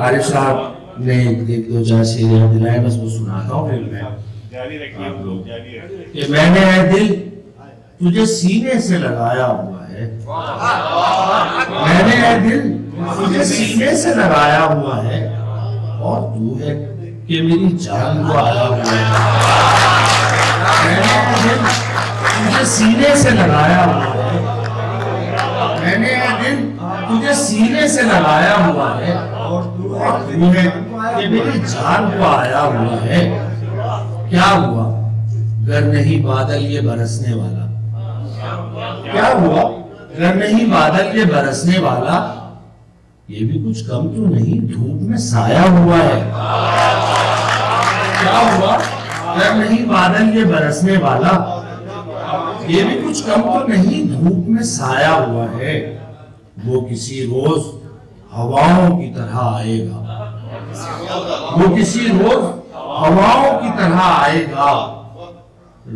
आरिफ साहब ने एक दो चार शेर याद दिलाए, बस वो सुनाता हूँ फिर मैं। कि मैंने ऐ दिल तुझे सीने से लगाया हुआ है, मैंने ऐ दिल तुझे सीने से लगाया हुआ है, और तू है कि मेरी जान को आया हुआ है। मैंने ऐ दिल तुझे सीने से लगाया हुआ है, मैंने ऐ दिल तुझे सीने से लगाया हुआ है, और तू है कि मेरी जान को आया हुआ है। क्या हुआ गर नहीं बादल ये बरसने वाला, क्या हुआ गर नहीं बादल ये बरसने वाला, ये भी कुछ कम तो नहीं धूप में साया हुआ है। क्या हुआ गर नहीं बादल ये बरसने वाला, ये भी कुछ कम तो नहीं धूप में साया हुआ है। वो किसी रोज हवाओं की तरह आएगा, वो किसी रोज हवाओं की तरह आएगा,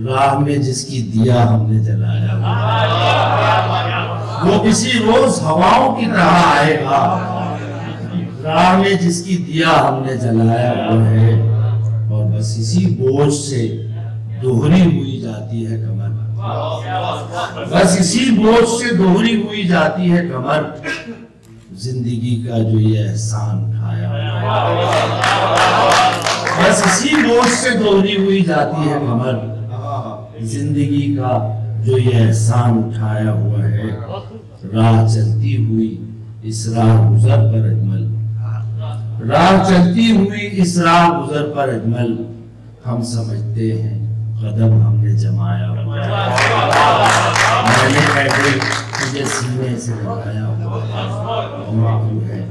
राह में जिसकी दिया हमने जलाया हुआ। वो किसी रोज हवाओं की तरह आएगा, राह में जिसकी दिया हमने जलाया हुआ है। और बस इसी बोझ से दोहरी हुई जाती है कमर, बस इसी बोझ से दोहरी हुई जाती है कमर, जिंदगी का जो ये एहसान उठाया, बस इसी बोझ से दोहरी हुई जाती है कमर, जिंदगी का जो ये एहसान उठाया हुआ है। राह चलती हुई इस राह गुजर पर अजमल, राह चलती हुई इस राह गुजर पर अजमल, हम समझते हैं कदम हमने जमाया हुआ है। मैंने कहते तुझे सीने से लगाया हुआ है,